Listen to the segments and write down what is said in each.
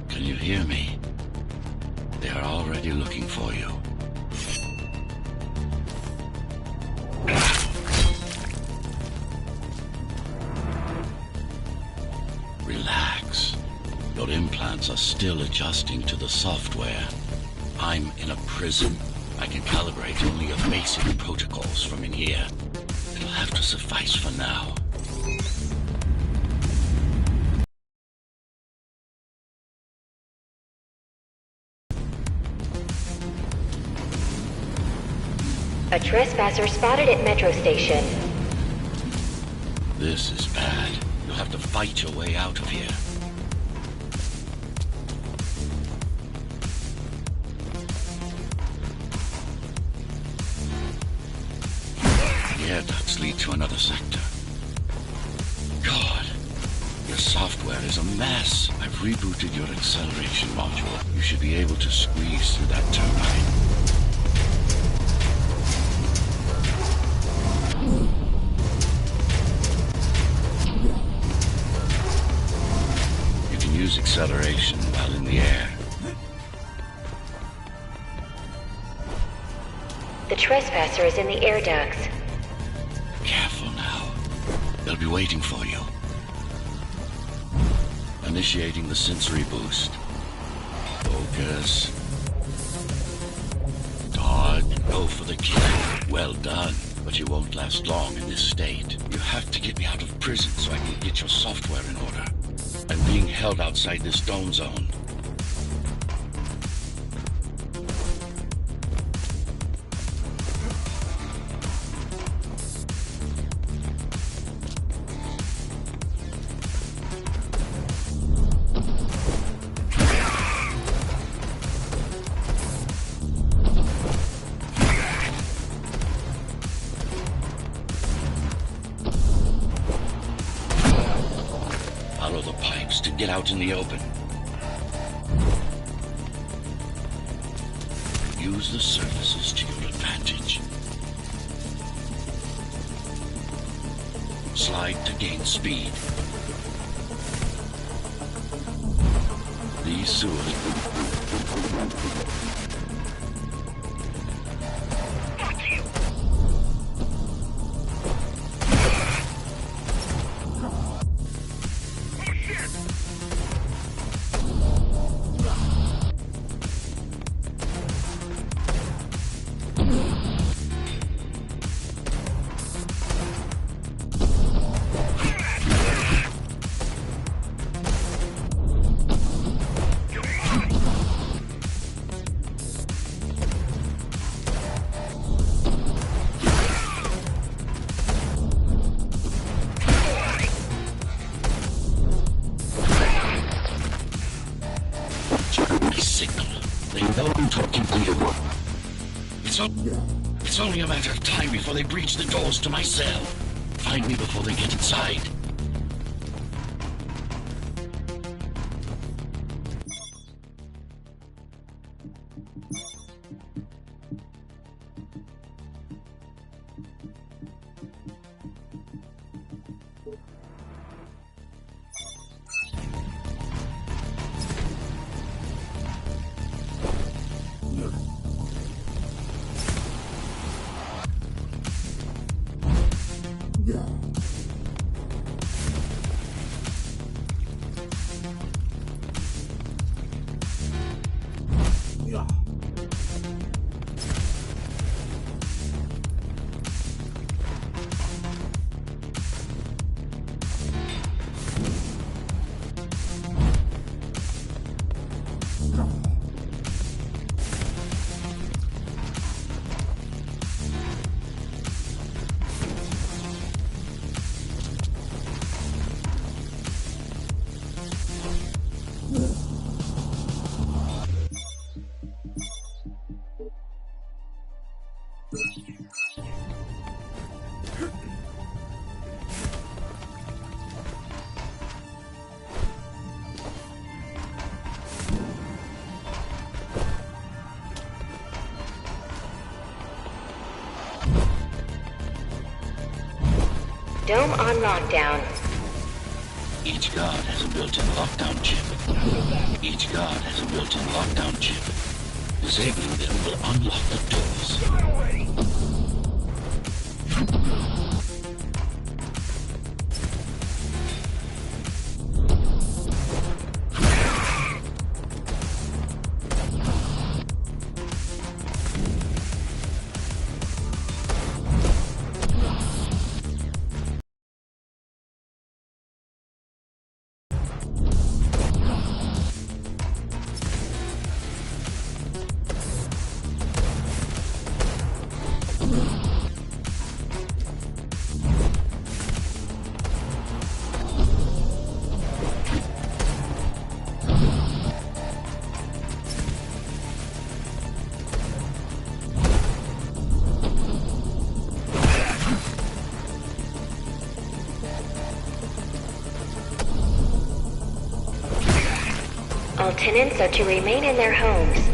Can you hear me? They are already looking for you. Relax. Your implants are still adjusting to the software. I'm in a prison. I can calibrate only your basic protocols from in here. It'll have to suffice for now. A trespasser spotted at Metro Station. This is bad. You'll have to fight your way out of here. The air ducts lead to another sector. God, your software is a mess. I've rebooted your acceleration module. You should be able to squeeze through that turbine. Use acceleration while in the air. The trespasser is in the air ducts. Careful now. They'll be waiting for you. Initiating the sensory boost. Focus. Dodge. Go for the kill. Well done. But you won't last long in this state. You have to get me out of prison so I can get your software in order. I'm being held outside this dome zone. Follow the pipes to get out in the open. Use the surfaces to your advantage. Slide to gain speed. These sewers... They know I'm talking to you. It's only a matter of time before they breach the doors to my cell. Find me before they get inside. Dome on lockdown. Each guard has a built-in lockdown chip. Each guard has a built-in lockdown chip. Disabling them will unlock the doors. All tenants are to remain in their homes.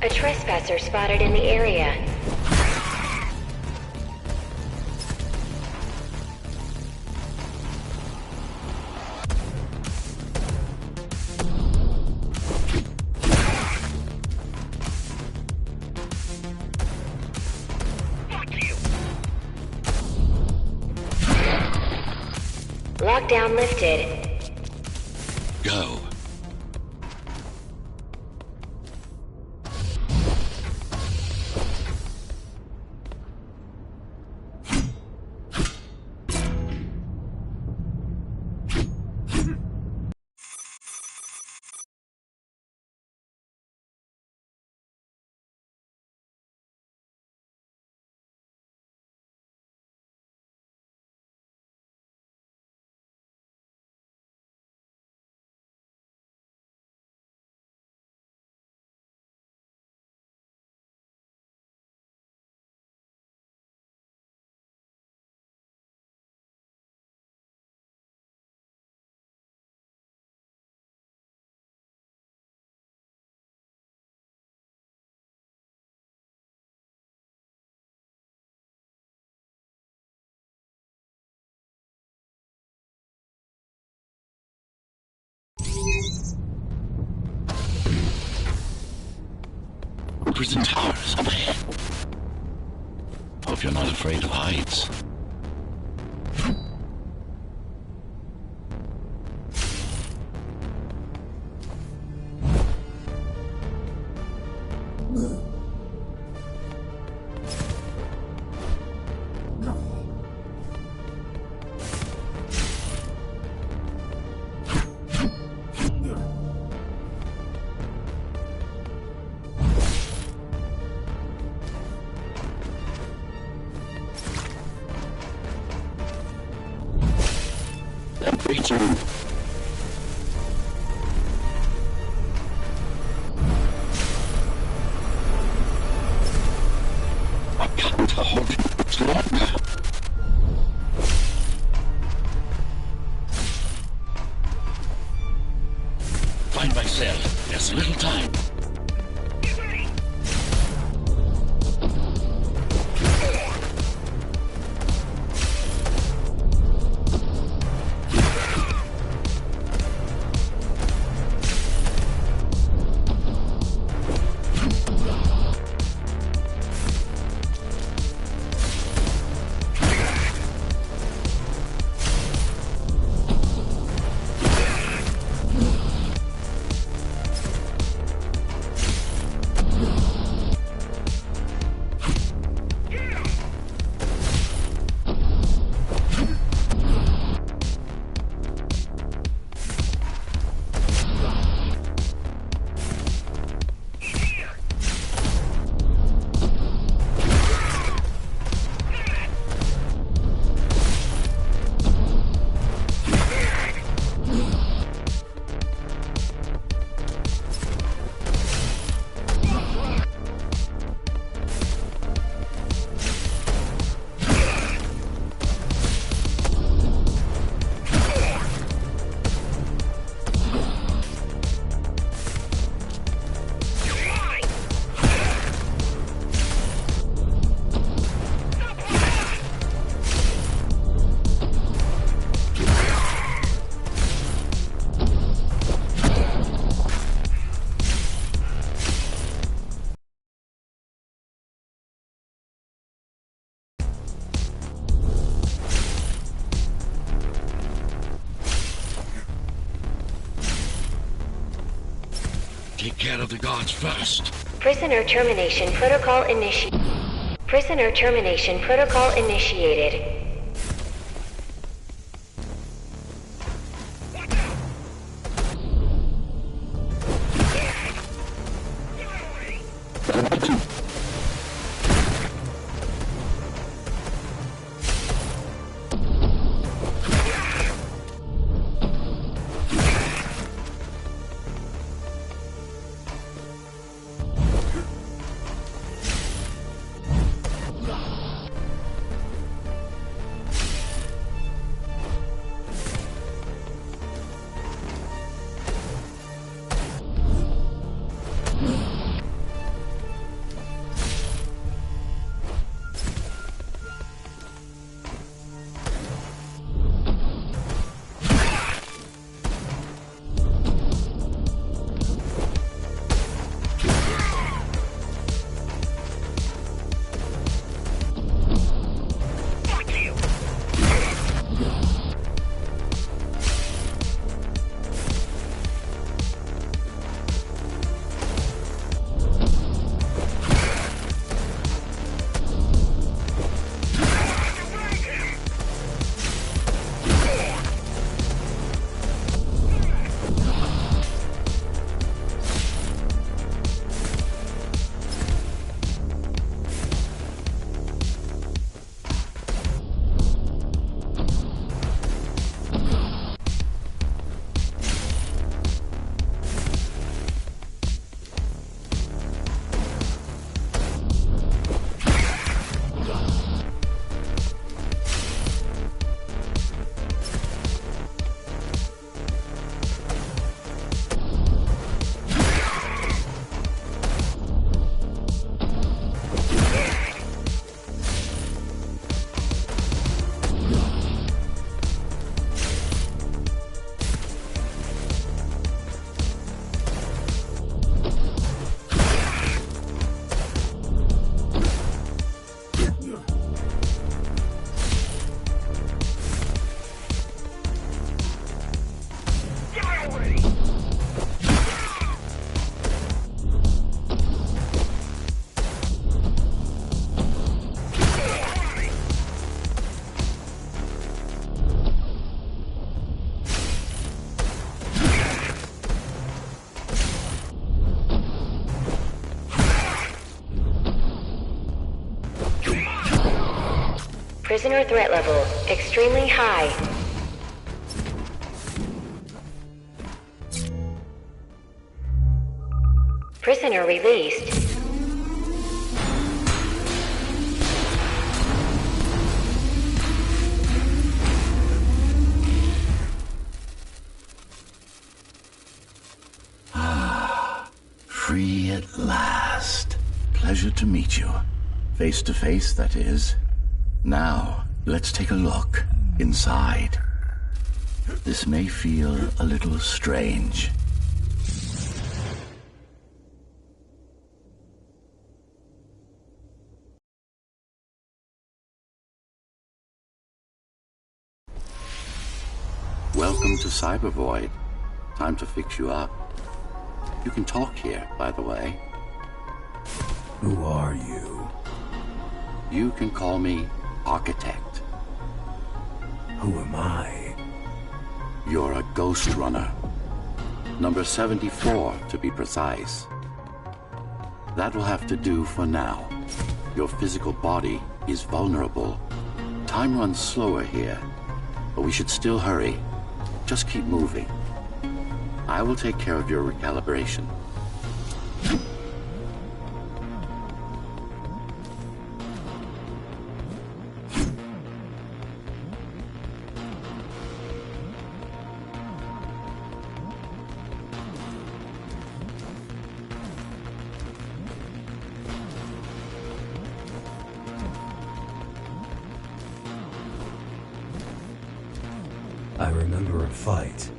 A trespasser spotted in the area. Lockdown lifted. Go. Prison towers up ahead. Hope you're not afraid of heights. find my cell. There's little time. Take care of the guards first. Prisoner termination protocol initiated. Prisoner termination protocol initiated. Prisoner threat level extremely high. Prisoner released. Free at last. Pleasure to meet you. Face to face, that is. Now, let's take a look inside. This may feel a little strange. Welcome to Cybervoid. Time to fix you up. You can talk here, by the way. Who are you? You can call me Architect. Who am I? You're a Ghostrunner. Number 74, to be precise. That will have to do for now. Your physical body is vulnerable. Time runs slower here, but we should still hurry. Just keep moving. I will take care of your recalibration. I remember a fight.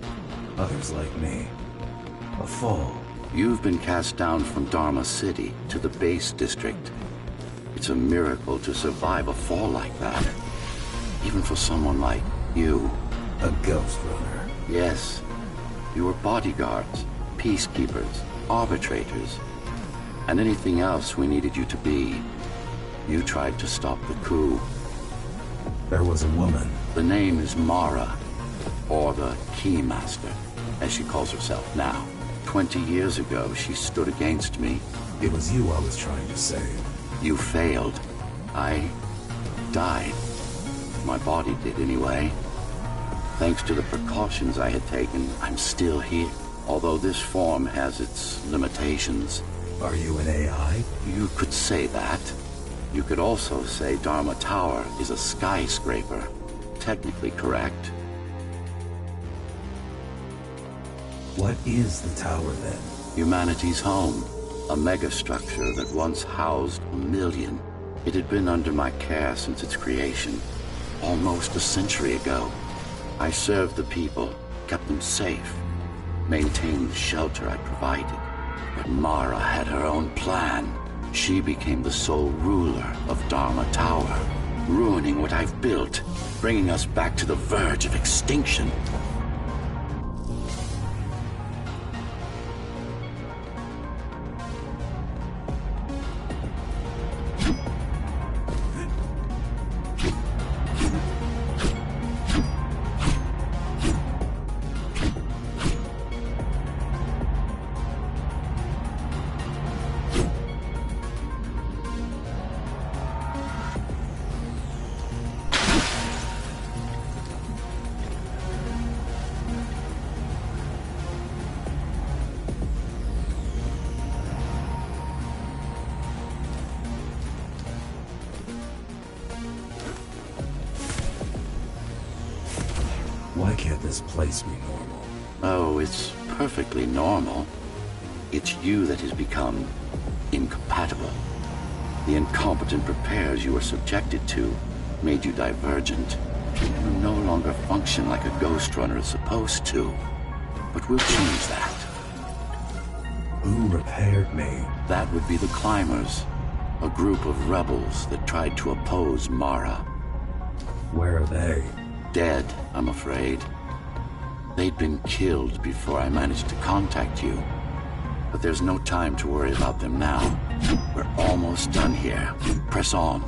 Others like me. A fall. You've been cast down from Dharma City to the base district. It's a miracle to survive a fall like that. Even for someone like you. A Ghostrunner. Yes. You were bodyguards, peacekeepers, arbitrators, and anything else we needed you to be. You tried to stop the coup. There was a woman. The name is Mara, or the Keymaster, as she calls herself now. 20 years ago, she stood against me. It was you I was trying to save. You failed. I died. My body did anyway. Thanks to the precautions I had taken, I'm still here. Although this form has its limitations. Are you an AI? You could say that. You could also say Dharma Tower is a skyscraper. Technically correct. What is the tower then? Humanity's home. A megastructure that once housed 1 million. It had been under my care since its creation. Almost a century ago. I served the people, kept them safe, maintained the shelter I provided. But Mara had her own plan. She became the sole ruler of Dharma Tower, ruining what I've built, bringing us back to the verge of extinction. Why can't this place be normal? Oh, it's perfectly normal. It's you that has become incompatible. The incompetent repairs you were subjected to made you divergent. You no longer function like a Ghostrunner is supposed to. But we'll change that. Who repaired me? That would be the Climbers, a group of rebels that tried to oppose Mara. Where are they? Dead, I'm afraid. They'd been killed before I managed to contact you. But there's no time to worry about them now. We're almost done here. Press on.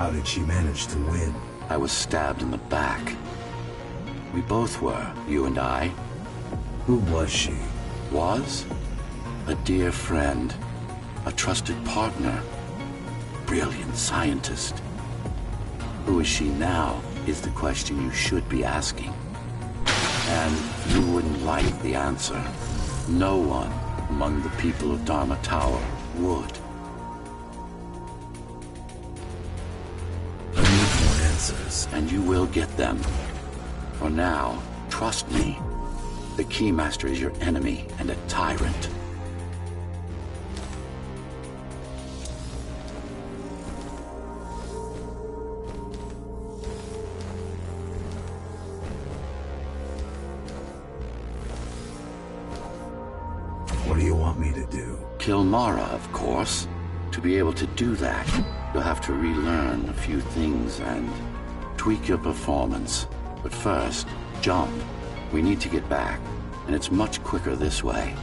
How did she manage to win? I was stabbed in the back. We both were, you and I. Who was she? Was? A dear friend. A trusted partner. Brilliant scientist. Who is she now is the question you should be asking. And you wouldn't like the answer. No one among the people of Dharma Tower would. I need more answers. And you will get them. For now, trust me. The Keymaster is your enemy and a tyrant. What do you want me to do? Kill Mara, of course. To be able to do that, you'll have to relearn a few things and tweak your performance. But first, jump. We need to get back, and it's much quicker this way.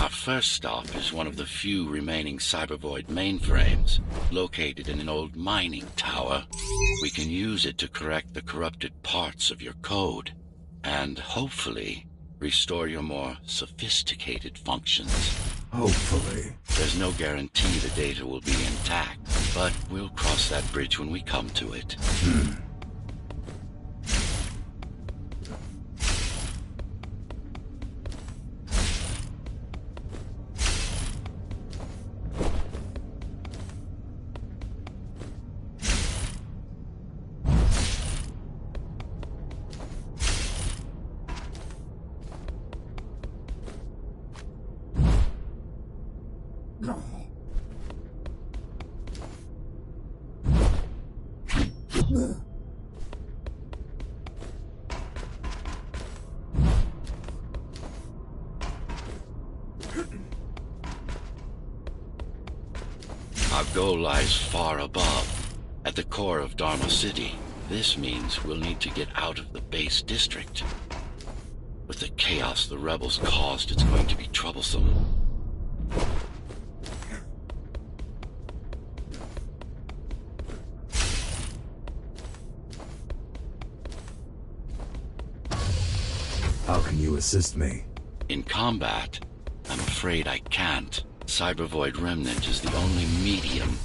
Our first stop is one of the few remaining Cybervoid mainframes, located in an old mining tower. We can use it to correct the corrupted parts of your code, and hopefully restore your more sophisticated functions. Hopefully. There's no guarantee the data will be intact, but we'll cross that bridge when we come to it. Our goal lies far above, at the core of Dharma City. This means we'll need to get out of the base district. With the chaos the rebels caused, it's going to be troublesome. How can you assist me? In combat, I'm afraid I can't. Cybervoid Remnant is the only medium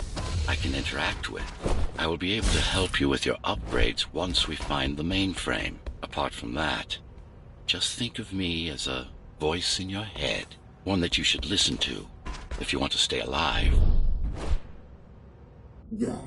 I can interact with. I will be able to help you with your upgrades once we find the mainframe. Apart from that, just think of me as a voice in your head, one that you should listen to if you want to stay alive. Yeah.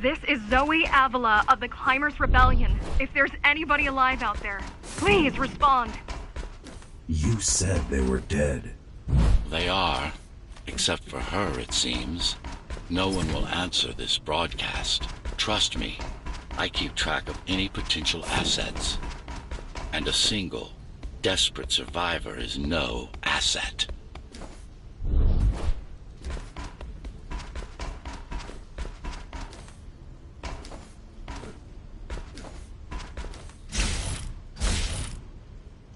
This is Zoe Avila of the Climbers Rebellion. If there's anybody alive out there, please respond. You said they were dead. They are, except for her, it seems. No one will answer this broadcast. Trust me, I keep track of any potential assets. And a single, desperate survivor is no asset.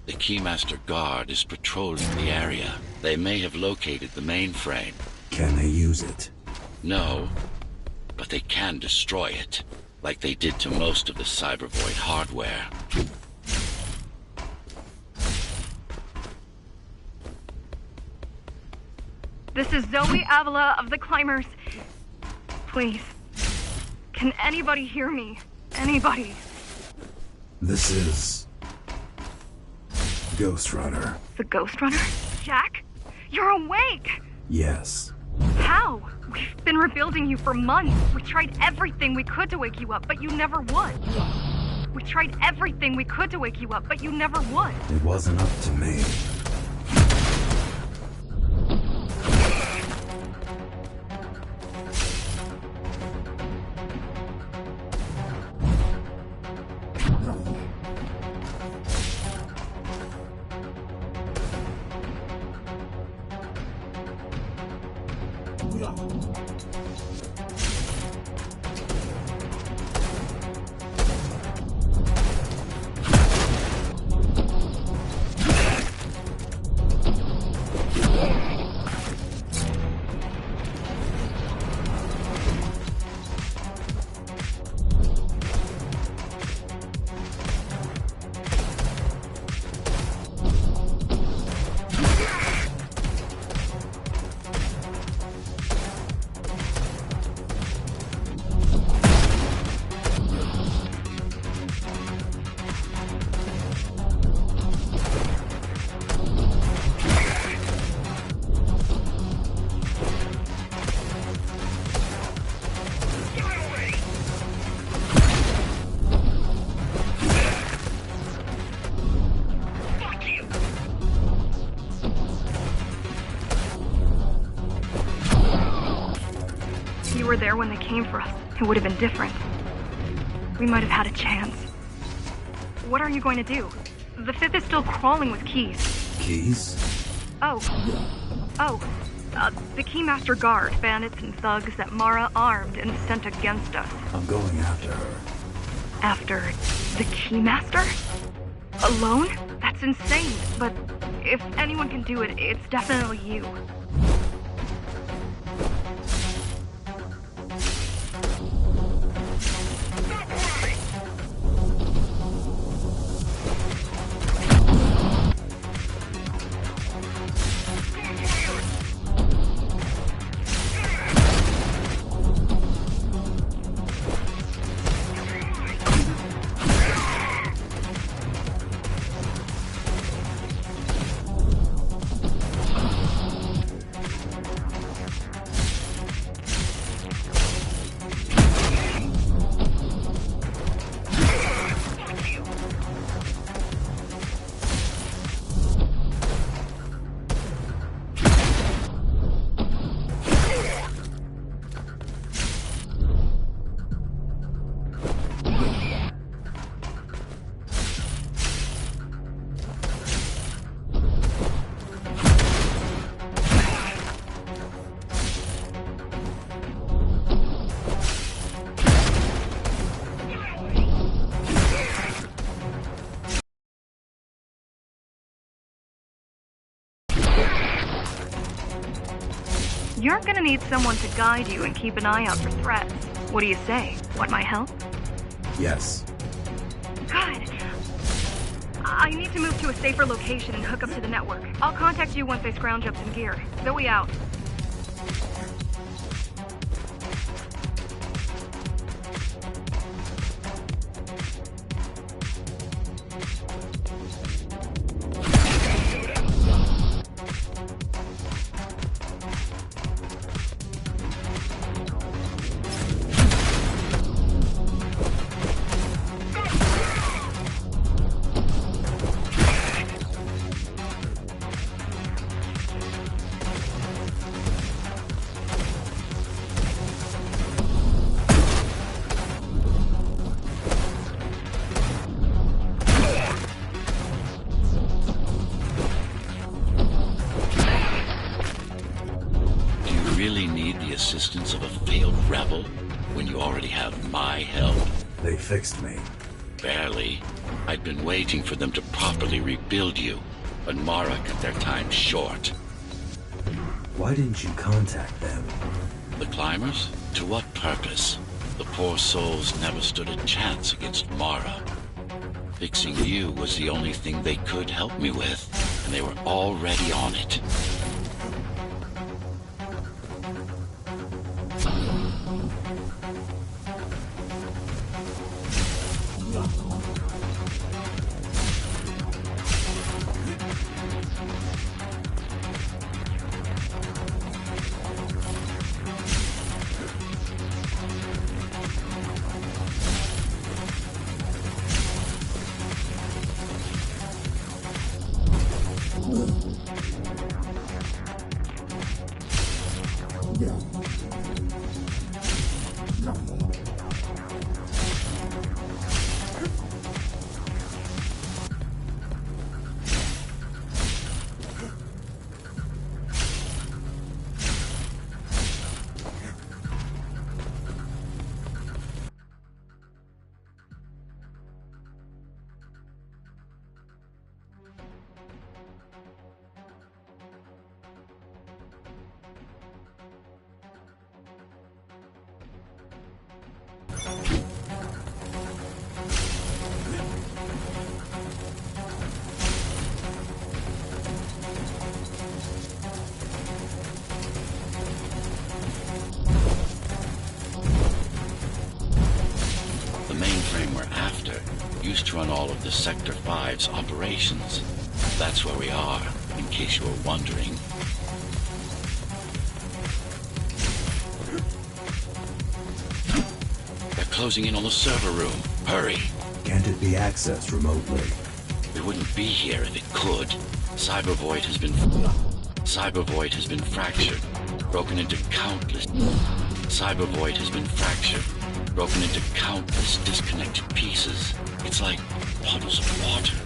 The Keymaster Guard is patrolling the area. They may have located the mainframe. Can they use it? No, but they can destroy it, like they did to most of the Cybervoid hardware. This is Zoe Avila of the Climbers. Please, can anybody hear me? Anybody? This is Ghostrunner. The Ghostrunner? Jack? You're awake! Yes. How? We've been rebuilding you for months. We tried everything we could to wake you up, but you never would. We tried everything we could to wake you up, but you never would. It wasn't up to me. You were there when they came for us. It would have been different. We might have had a chance. What are you going to do? The Fifth is still crawling with keys. Keys? Oh. The Keymaster Guard, bandits and thugs that Mara armed and sent against us. I'm going after her. After the Keymaster? Alone? That's insane, but if anyone can do it, it's definitely you. You're gonna need someone to guide you and keep an eye out for threats. What do you say? Want my help? Yes. Good. I need to move to a safer location and hook up to the network. I'll contact you once I scrounge up some gear. Zoe out. Assistance of a failed rebel when you already have my help? They fixed me. Barely. I'd been waiting for them to properly rebuild you, but Mara cut their time short. Why didn't you contact them? The climbers? To what purpose? The poor souls never stood a chance against Mara. Fixing you was the only thing they could help me with, and they were already on it. Used to run all of the Sector 5's operations. That's where we are, in case you were wondering. They're closing in on the server room. Hurry! Can't it be accessed remotely? We wouldn't be here if it could. Cyber Void has been fractured, broken into countless... Cyber Void has been fractured, broken into countless disconnected pieces. It's like puddles of water,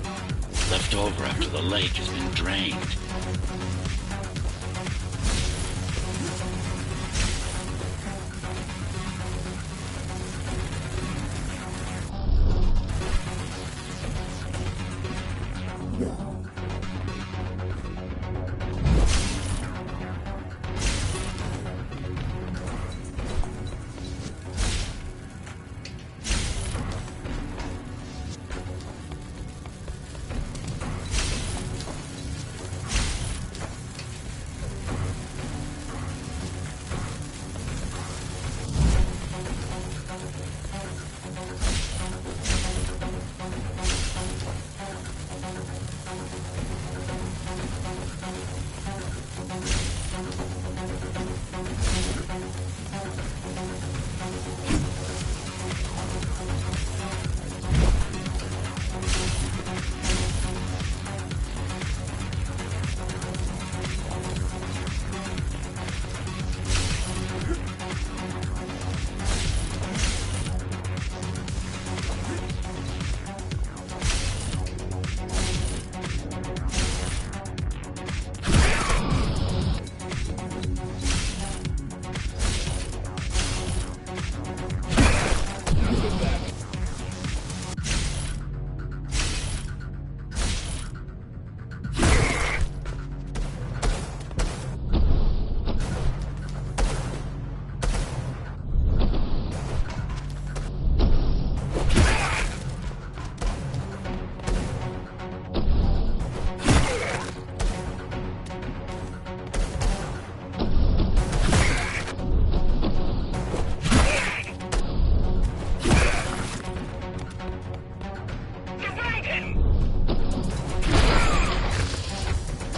left over after the lake has been drained.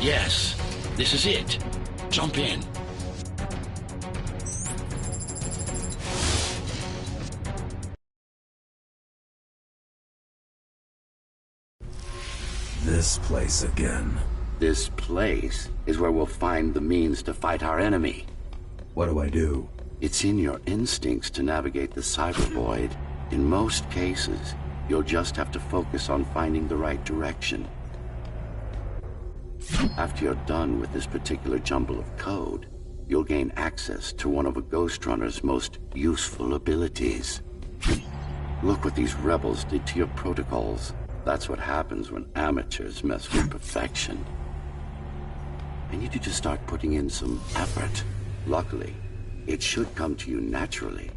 Yes, this is it. Jump in. This place again. This place is where we'll find the means to fight our enemy. What do I do? It's in your instincts to navigate the cyber void. In most cases, you'll just have to focus on finding the right direction. After you're done with this particular jumble of code, you'll gain access to one of a Ghostrunner's most useful abilities. Look what these rebels did to your protocols. That's what happens when amateurs mess with perfection. I need you to start putting in some effort. Luckily, it should come to you naturally.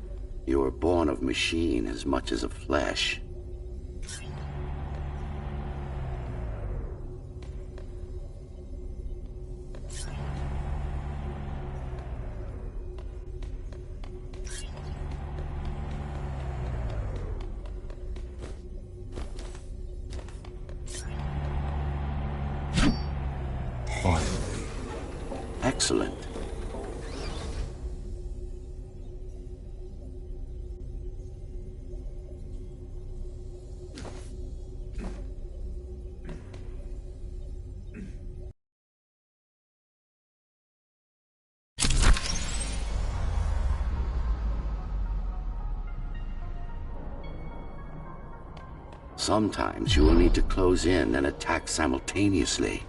You were born of machine as much as of flesh. Finally. Excellent. Sometimes you will need to close in and attack simultaneously.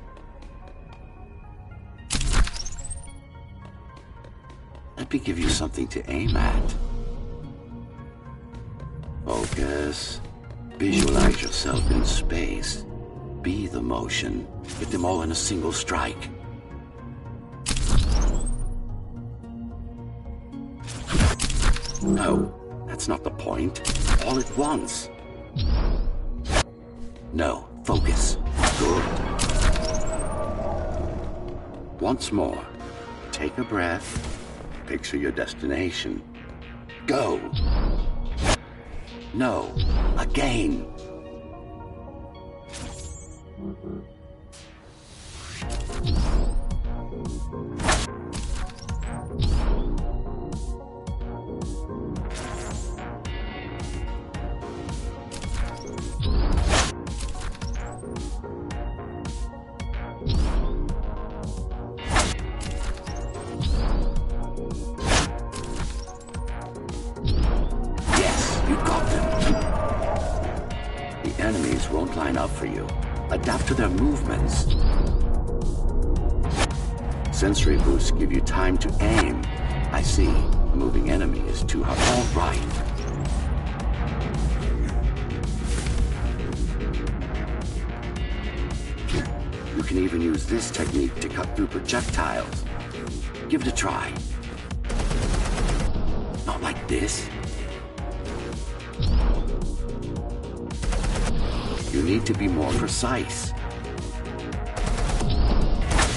Let me give you something to aim at. Focus. Visualize yourself in space. Be the motion. Get them all in a single strike. No, that's not the point. All at once. No, focus. Good. Once more. Take a breath. Picture your destination. Go. No, again. Enemies won't line up for you. Adapt to their movements. Sensory boosts give you time to aim. I see. A moving enemy is too hard. All right. You can even use this technique to cut through projectiles. Give it a try. Not like this. You need to be more precise.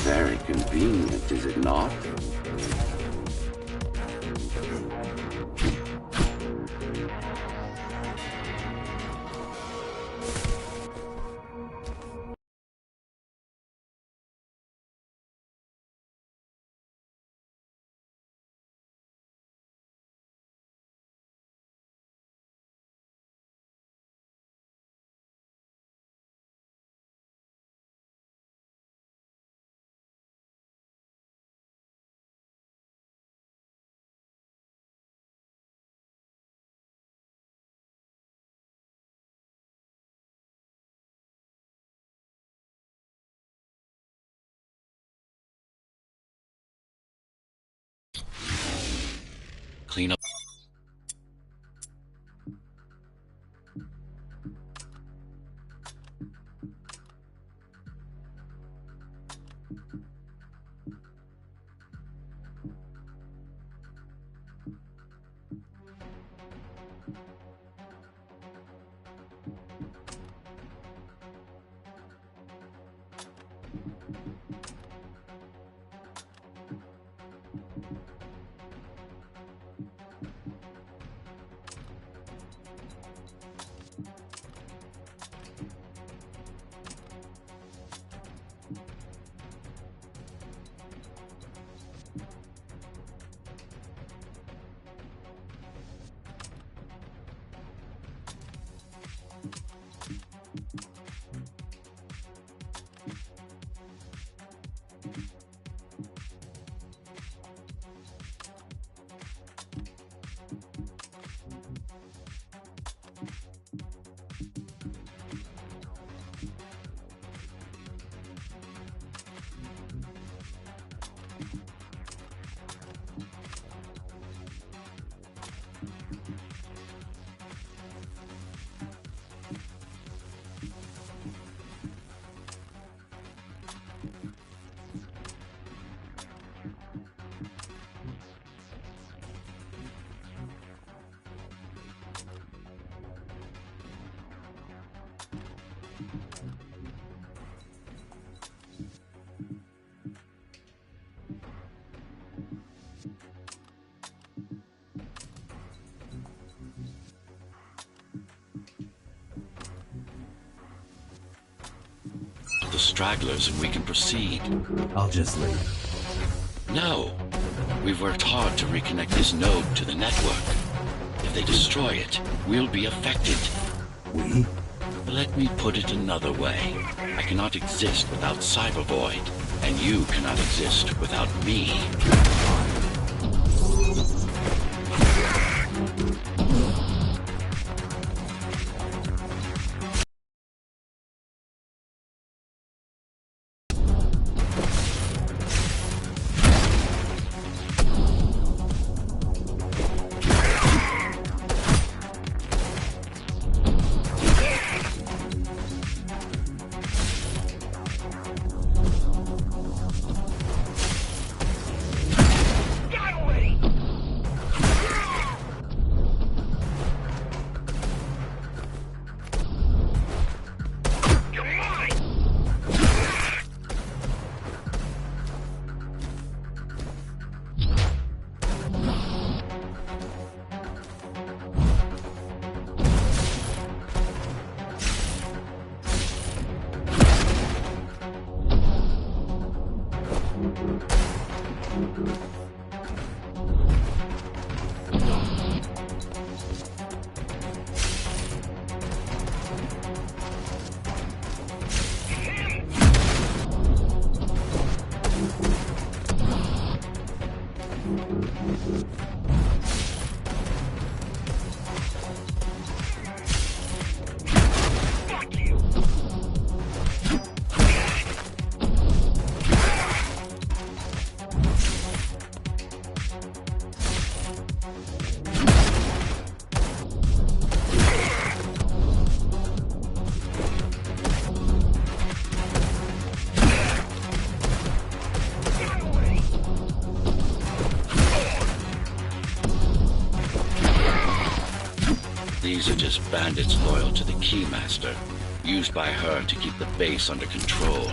Very convenient, is it not? Clean up. the stragglers and we can proceed. I'll just leave. No. We've worked hard to reconnect this node to the network. If they destroy it, we'll be affected. We? Let me put it another way. I cannot exist without Cybervoid, and you cannot exist without me. These are just bandits loyal to the Keymaster, used by her to keep the base under control.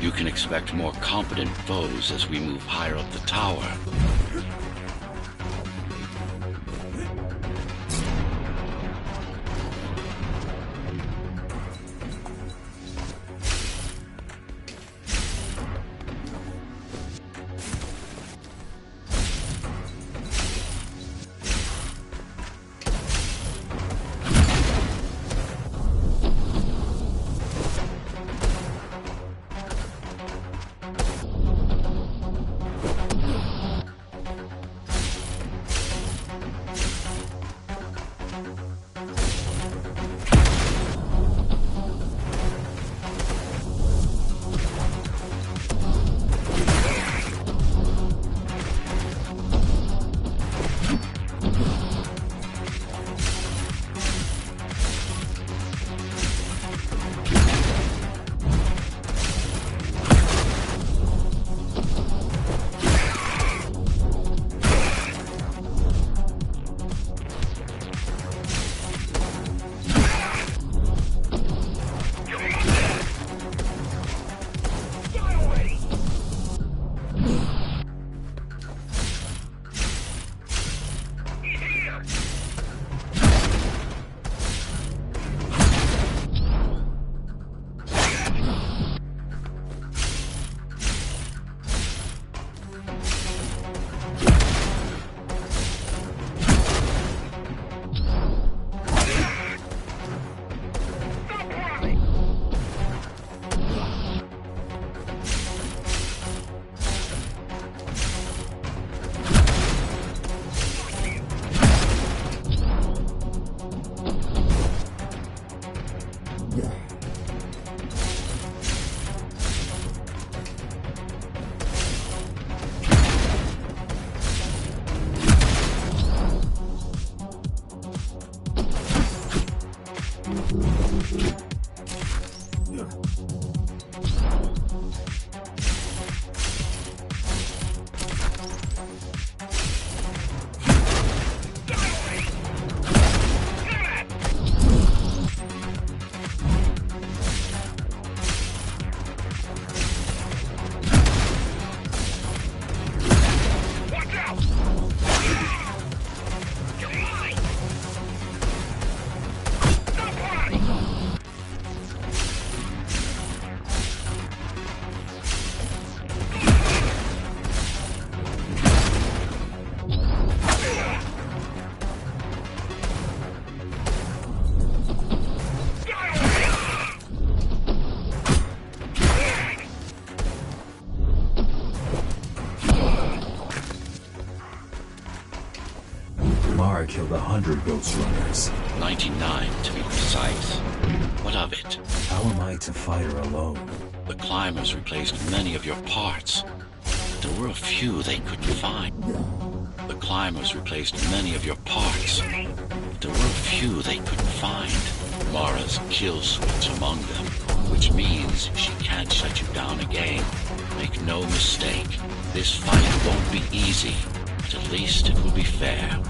You can expect more competent foes as we move higher up the tower. killed 100 Ghostrunners. 99 to be precise. What of it? How am I to fight her alone? The climbers replaced many of your parts. But there were a few they couldn't find. The climbers replaced many of your parts. But there were a few they couldn't find. Mara's kill switch among them, which means she can't shut you down again. Make no mistake, this fight won't be easy, but at least it will be fair.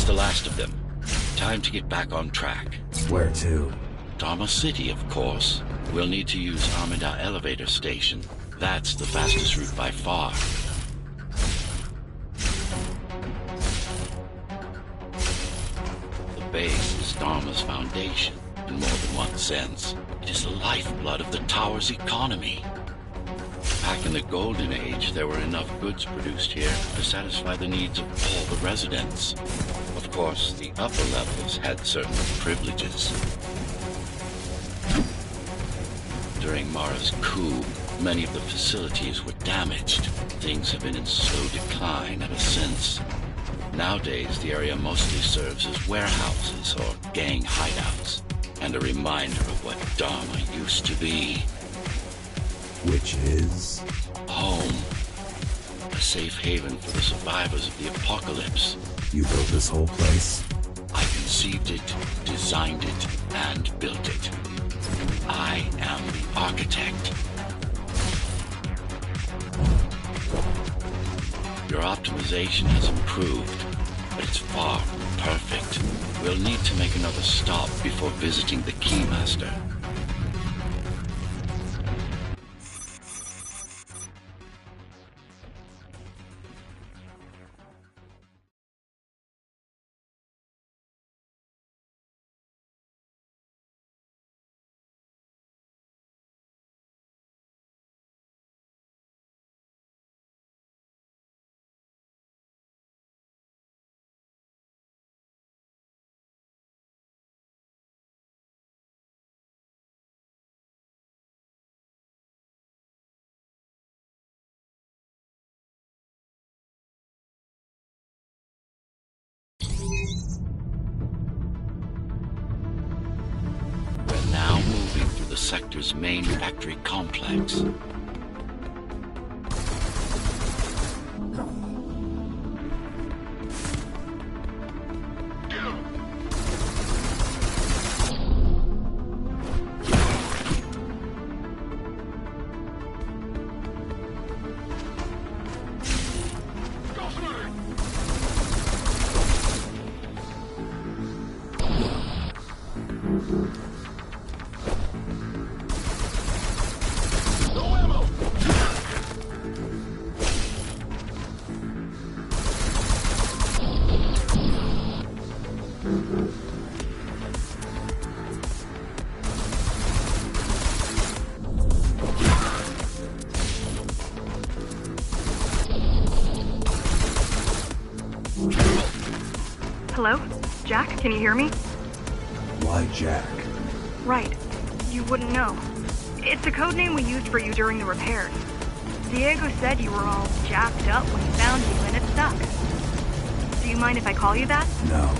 The last of them. Time to get back on track. Where to? Dharma City, of course. We'll need to use Amida Elevator Station. That's the fastest route by far. The base is Dharma's foundation, in more than one sense. It is the lifeblood of the tower's economy. Back in the Golden Age, there were enough goods produced here to satisfy the needs of all the residents. Of course, the upper levels had certain privileges. During Mara's coup, many of the facilities were damaged. Things have been in slow decline ever since. Nowadays, the area mostly serves as warehouses or gang hideouts, and a reminder of what Dharma used to be. Which is? Home. A safe haven for the survivors of the apocalypse. You built this whole place? I conceived it, designed it, and built it. I am the architect. Your optimization has improved, but it's far from perfect. We'll need to make another stop before visiting the Keymaster. the sector's main factory complex. Hello? Jack, can you hear me? Why Jack? Right. You wouldn't know. It's a code name we used for you during the repairs. Diego said you were all jacked up when he found you, and it stuck. Do you mind if I call you that? No.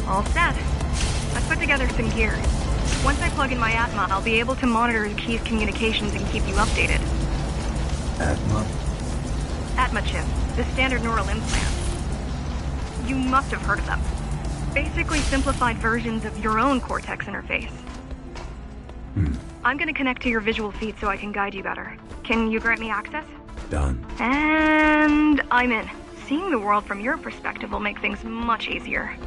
All set. I've put together some gear. Once I plug in my Atma, I'll be able to monitor the key's communications and keep you updated. Atma? Atma chip, the standard neural implant. You must have heard of them. Basically simplified versions of your own Cortex interface. I'm gonna connect to your visual feed so I can guide you better. Can you grant me access? Done. And I'm in. Seeing the world from your perspective will make things much easier.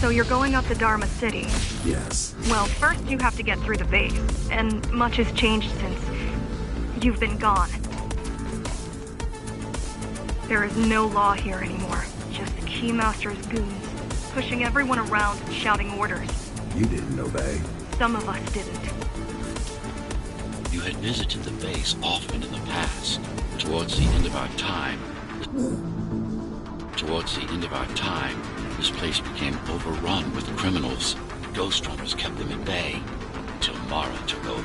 So you're going up to Dharma City? Yes. Well, first you have to get through the base, and much has changed since you've been gone. There is no law here anymore, just Keymaster's goons, pushing everyone around and shouting orders. You didn't obey. Some of us didn't. You had visited the base often in the past. Towards the end of our time, this place became overrun with criminals. Ghostrunners kept them at bay until Mara took over.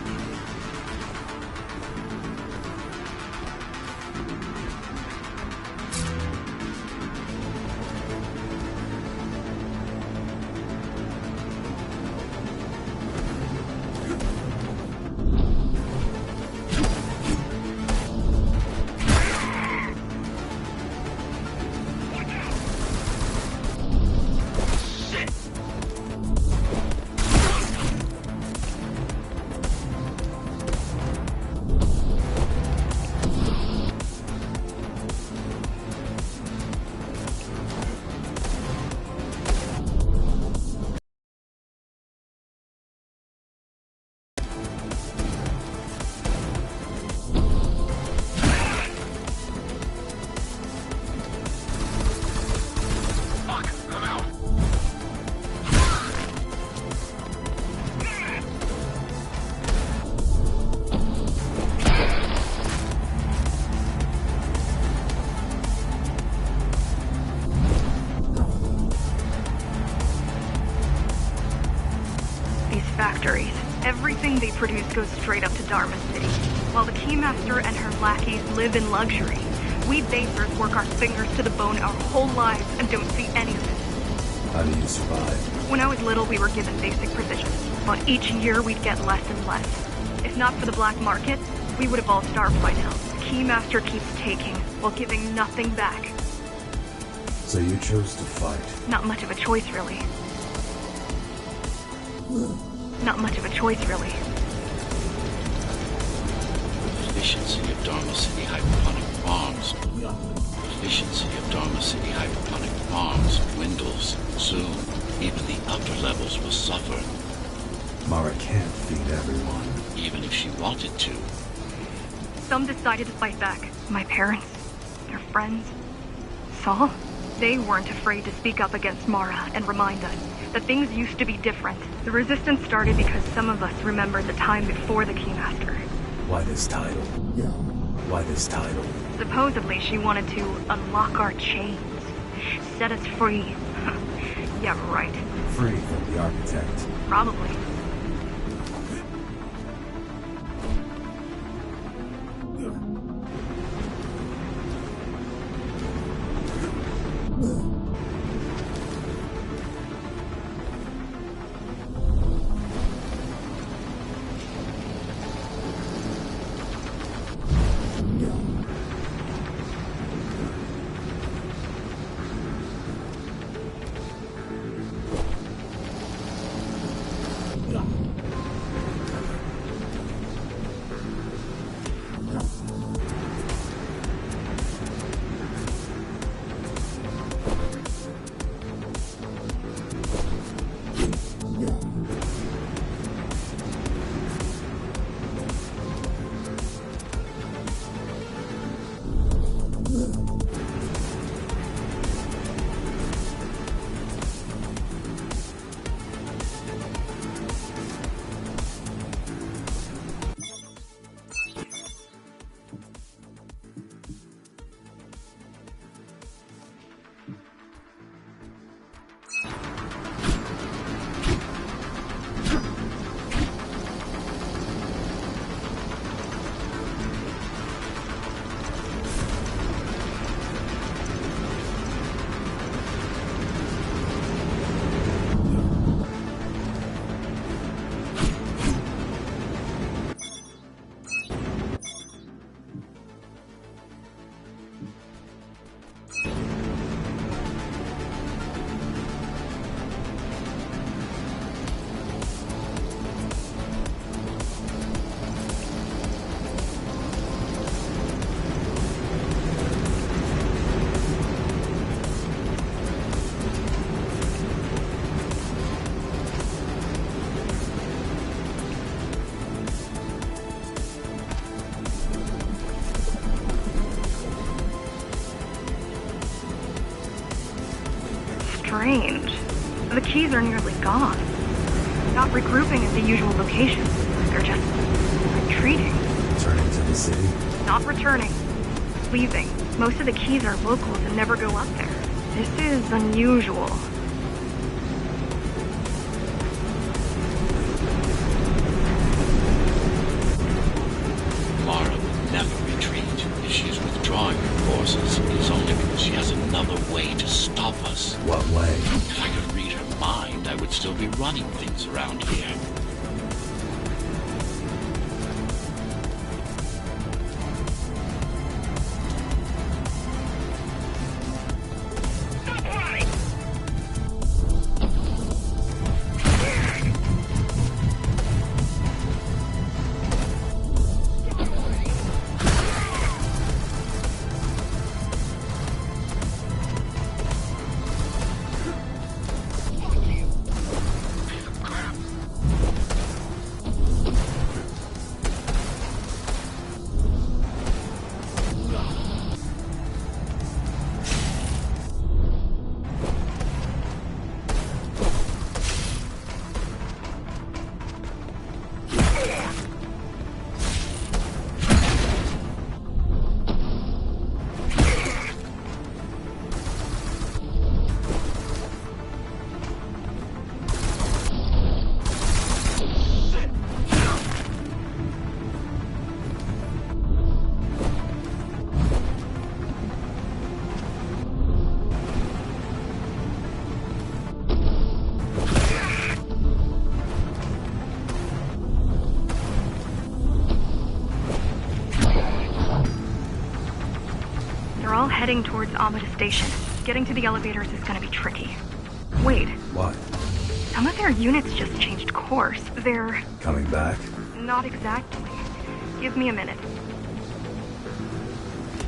Everything they produce goes straight up to Dharma City. While the Keymaster and her lackeys live in luxury, we basers work our fingers to the bone our whole lives and don't see any of it. How do you survive? When I was little, we were given basic provisions, but each year we'd get less and less. If not for the black market, we would have all starved by now. The Keymaster keeps taking, while giving nothing back. So you chose to fight? Not much of a choice, really. Not much of a choice, really. Efficiency of Dharma City hydroponic farms. Efficiency of Dharma City hydroponic farms dwindles. Soon, even the upper levels will suffer. Mara can't feed everyone. Even if she wanted to. Some decided to fight back. My parents, their friends, Saul. They weren't afraid to speak up against Mara and remind us that things used to be different. The resistance started because some of us remembered the time before the Keymaster. Why this title? Why this title? Supposedly she wanted to unlock our chains. Set us free. Yeah, right. Free from the Architect. Probably. Strange. The keys are nearly gone. Not regrouping at the usual locations. They're just retreating. Returning to the city? Not returning. Leaving. Most of the keys are locals and never go up there. This is unusual. Mara would never retreat. If she's withdrawing her forces, it's only because she has another way to stop us. What way? If I could read her mind, I would still be running things around here. They're all heading towards Amada Station. Getting to the elevators is gonna be tricky. Wait, What? some of their units just changed course. They're... Coming back? not exactly. Give me a minute.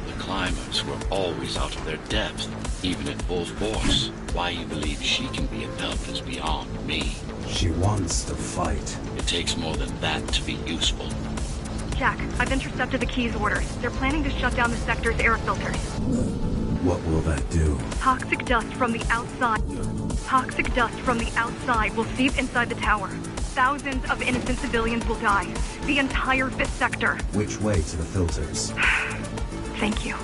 The climbers were always out of their depth, even at full force. Why you believe she can be of help is beyond me. She wants to fight. It takes more than that to be useful. Jack, I've intercepted the Key's orders. They're planning to shut down the sector's air filters. What will that do? Toxic dust from the outside. Toxic dust from the outside will seep inside the tower. Thousands of innocent civilians will die. The entire 5th sector. Which way to the filters? Thank you.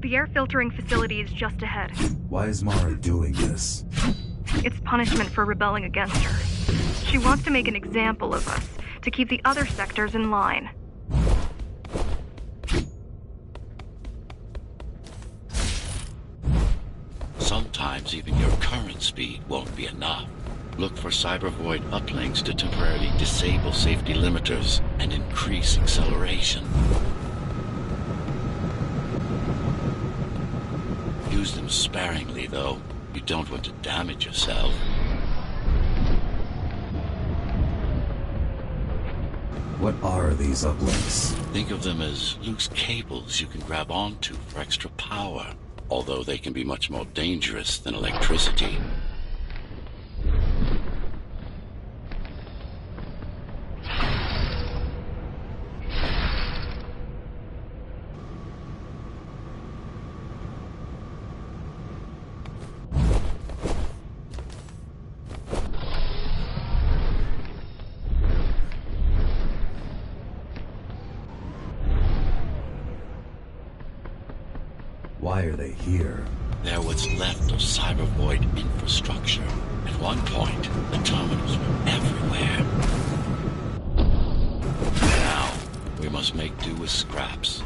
The air filtering facility is just ahead. Why is Mara doing this? It's punishment for rebelling against her. She wants to make an example of us, to keep the other sectors in line. Sometimes even your current speed won't be enough. Look for cybervoid uplinks to temporarily disable safety limiters and increase acceleration. Use them sparingly, though. You don't want to damage yourself. What are these uplinks? Think of them as loose cables you can grab onto for extra power, although they can be much more dangerous than electricity. Why are they here? They're what's left of cybervoid infrastructure. At one point, the terminals were everywhere. Now, we must make do with scraps.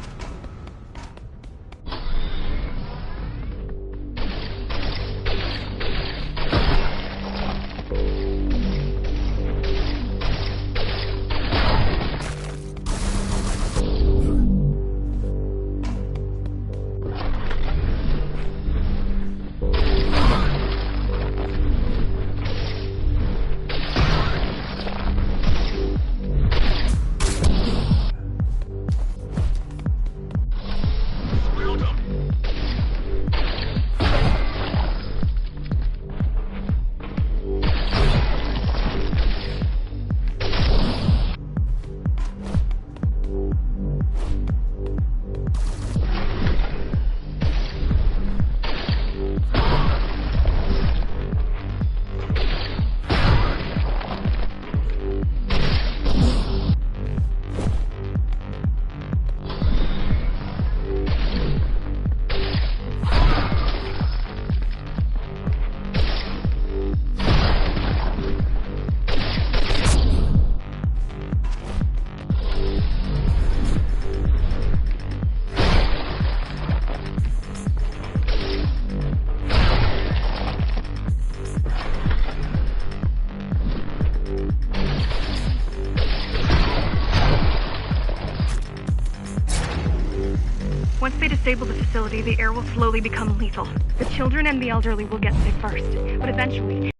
Once they disable the facility, the air will slowly become lethal. The children and the elderly will get sick first, but eventually...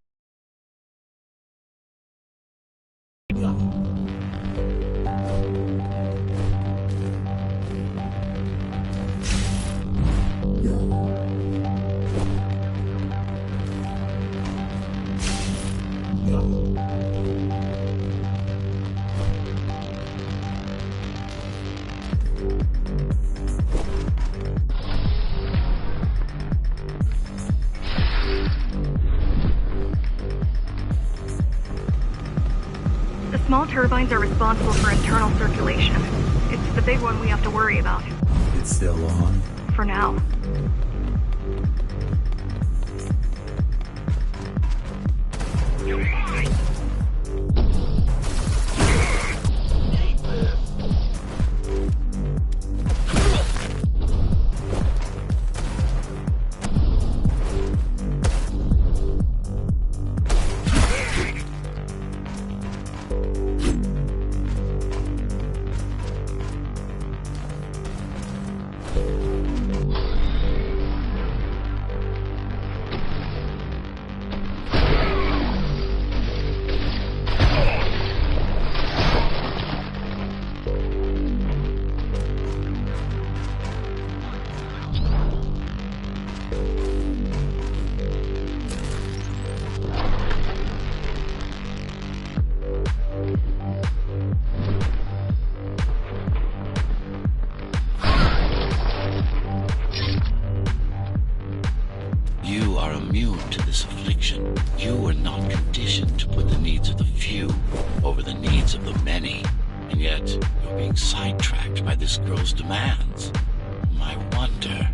Small turbines are responsible for internal circulation. It's the big one we have to worry about. It's still on? For now. You are immune to this affliction. You are not conditioned to put the needs of the few over the needs of the many. And yet, you're being sidetracked by this girl's demands. I wonder...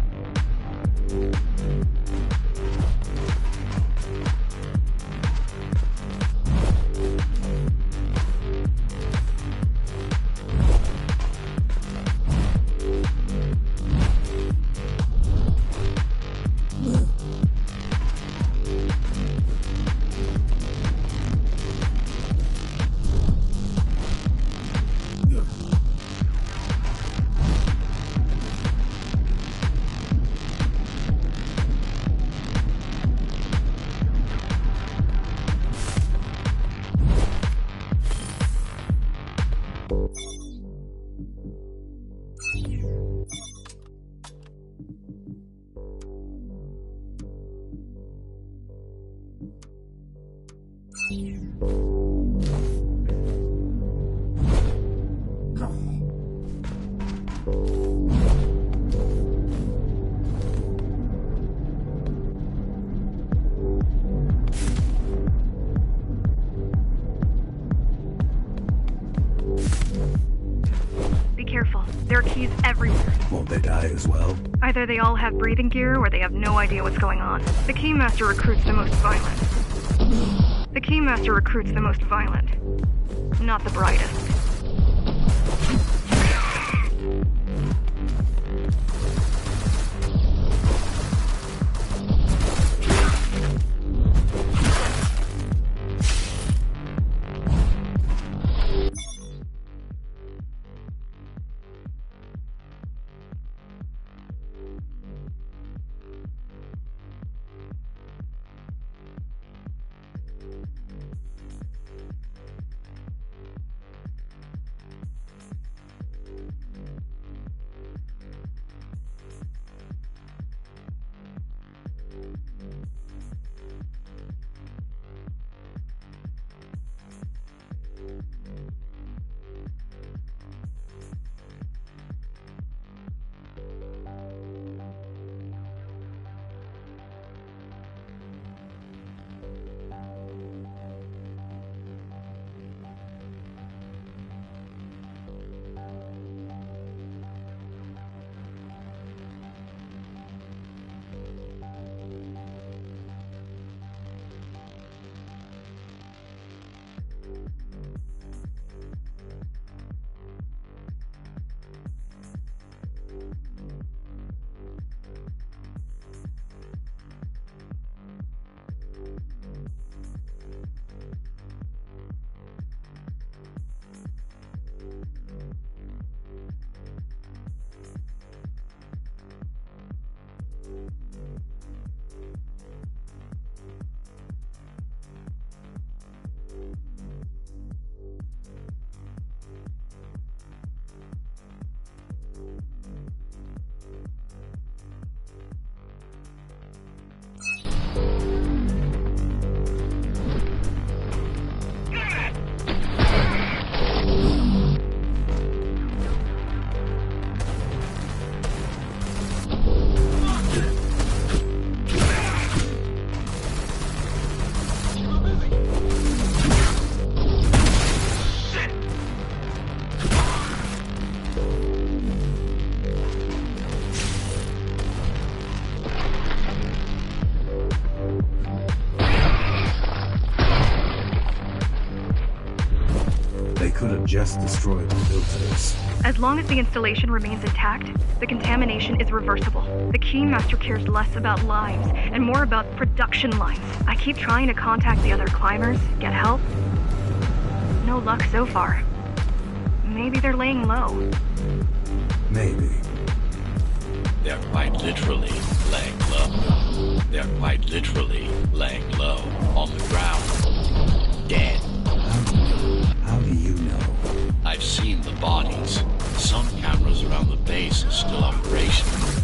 Be careful. There are keys everywhere. Won't they die as well? Either they all have breathing gear or they have no idea what's going on. The Keymaster recruits the most violent. The Keymaster recruits the most violent. Not the brightest. Just destroyed the filters. As long as the installation remains intact, the contamination is reversible. The Keymaster cares less about lives and more about production lines. I keep trying to contact the other climbers, get help. No luck so far. Maybe they're laying low. Maybe. They're quite literally laying low. They're quite literally laying low on the ground. Dead. How do you know? I've seen the bodies. Some cameras around the base are still operational.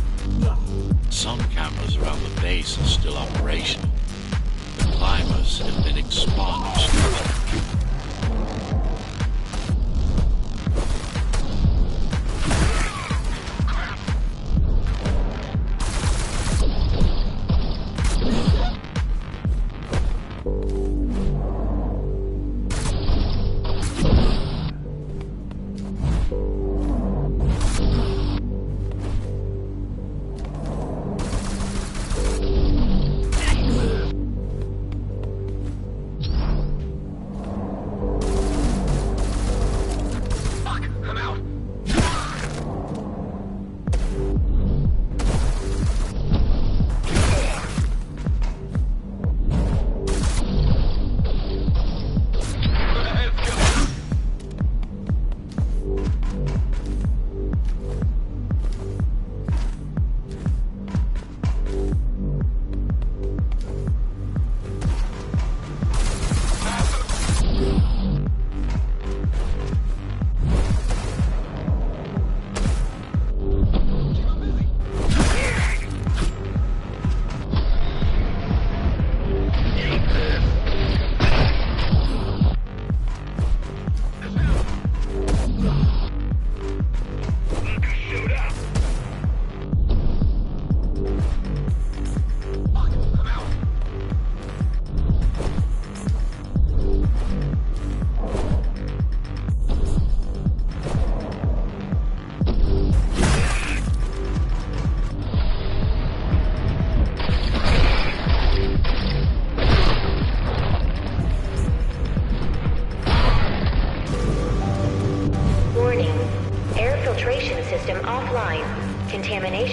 Some cameras around the base are still operational. The climbers have been expunged.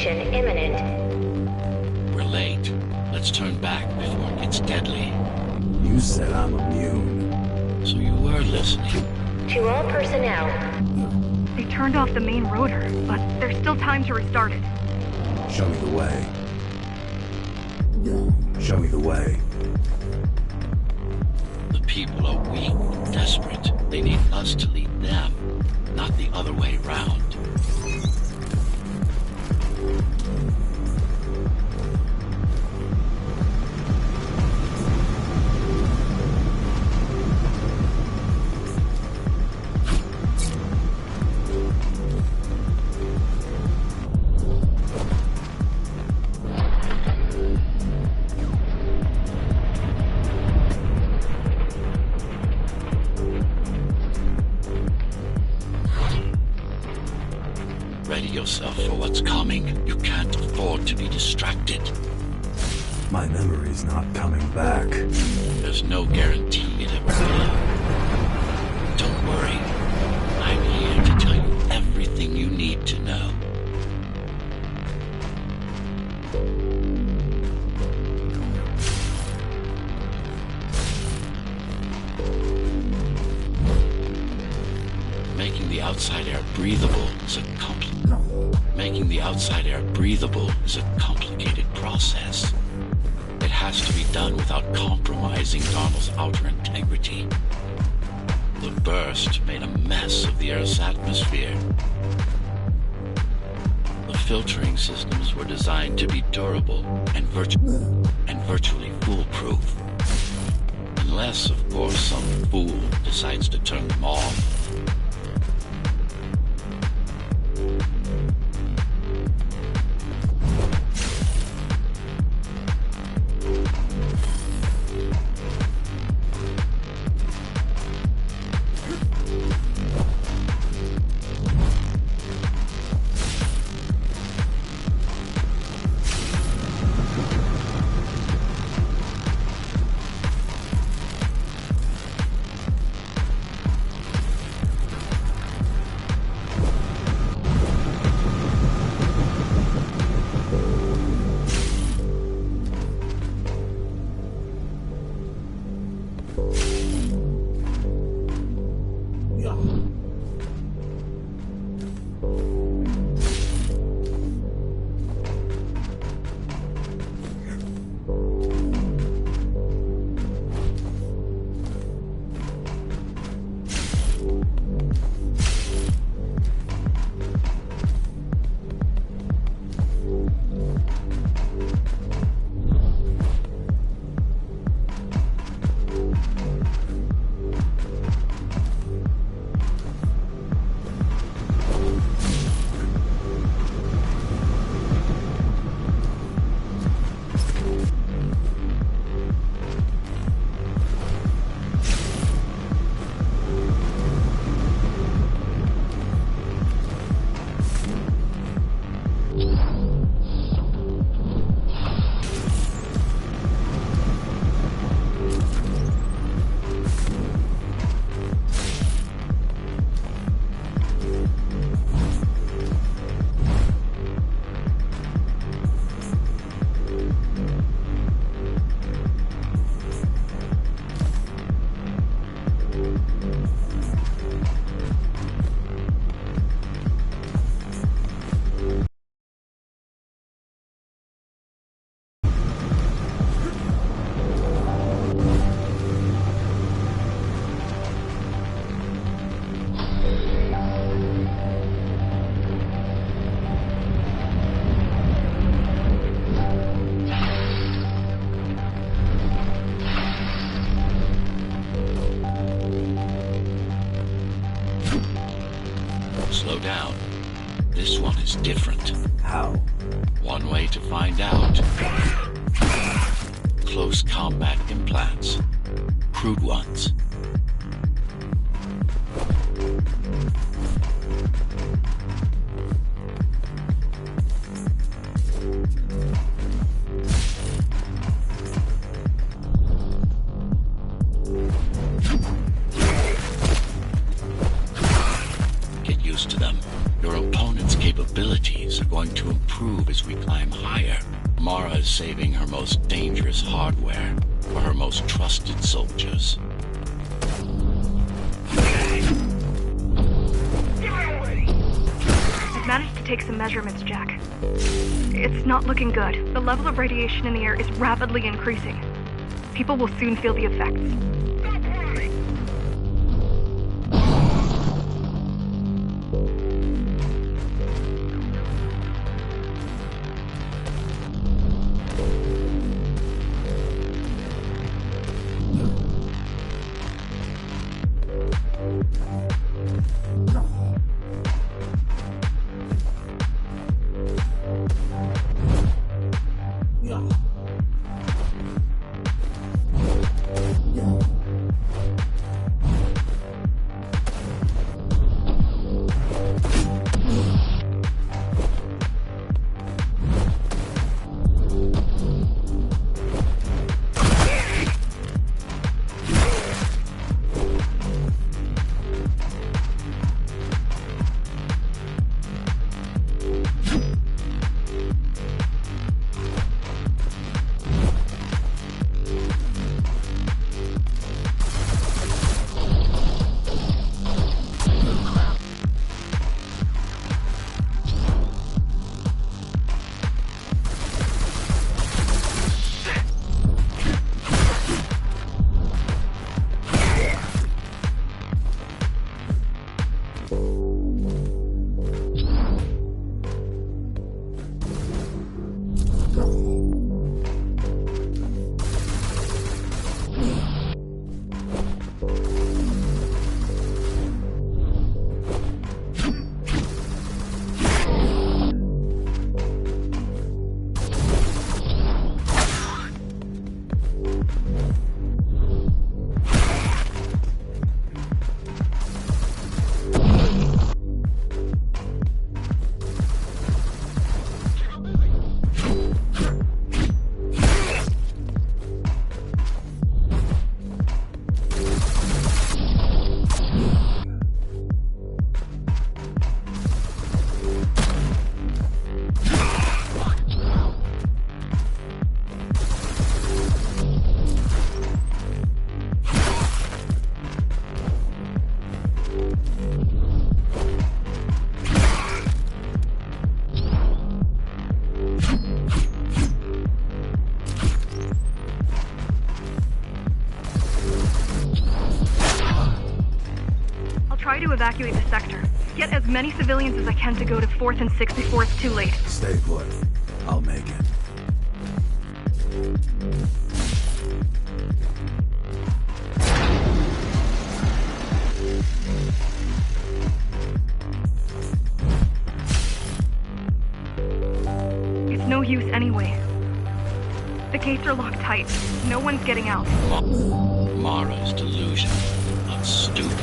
detonation imminent. We're late. Let's turn back before it gets deadly. You said I'm immune. So you were listening. To all personnel, They turned off the main rotor, but there's still time to restart it. Show me the way. Show me the way. The people are weak, desperate. They need us to lead them, not the other way round. Ready yourself for what's coming. You can't afford to be distracted. My memory's not coming back. There's no guarantee it ever will. Don't worry. I'm here to tell you everything you need to know. Making the outside air breathable is a complicated process. It has to be done without compromising Darnell's outer integrity. The burst made a mess of the Earth's atmosphere. The filtering systems were designed to be durable and virtually foolproof. Unless, of course, some fool decides to turn them off. Slow down. This one is different. How? One way to find out. Close combat implants. Crude ones. Get used to them. Your opponent's capable abilities are going to improve as we climb higher. Mara is saving her most dangerous hardware for her most trusted soldiers. I've managed to take some measurements, Jack. It's not looking good. The level of radiation in the air is rapidly increasing. People will soon feel the effects. Evacuate the sector. Get as many civilians as I can to go to 4th and 6th before it's too late. Stay put. I'll make it. It's no use anyway. The gates are locked tight. No one's getting out. Mara's delusional, but stupid.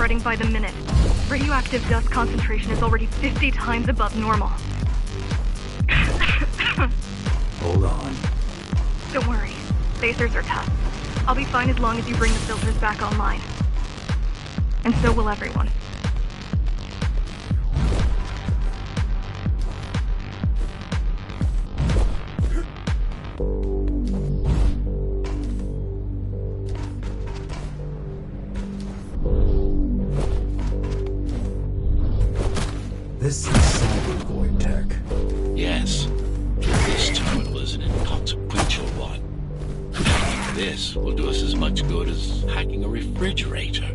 Spreading by the minute. Radioactive dust concentration is already 50 times above normal. Hold on. Don't worry. Spacers are tough. I'll be fine as long as you bring the filters back online. And so will everyone. This is cyber void tech. Yes. This terminal is an inconsequential one. Hacking this will do us as much good as hacking a refrigerator.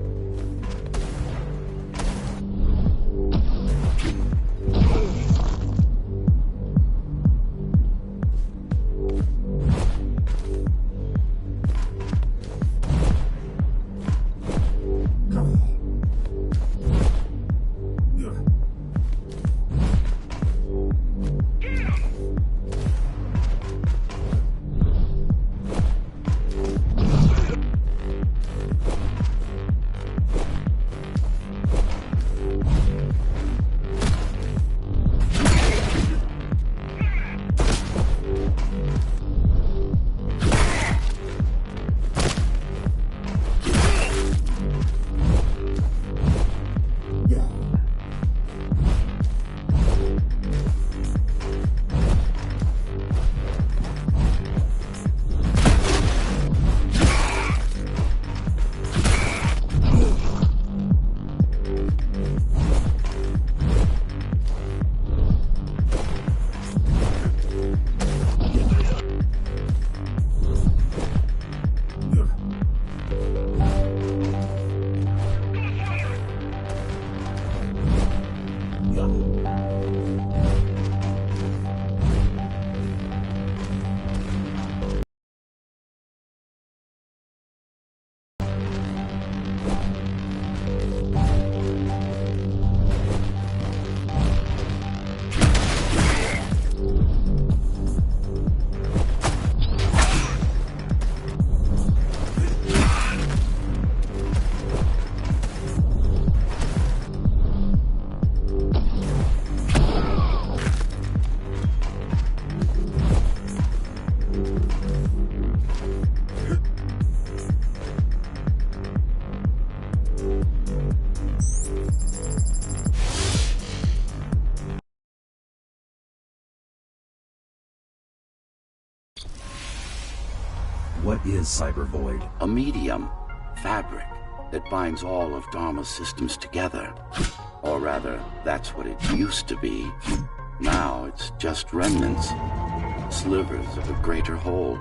What is cyber void? A medium, fabric, that binds all of Dharma's systems together. Or rather, that's what it used to be. Now it's just remnants, slivers of a greater whole.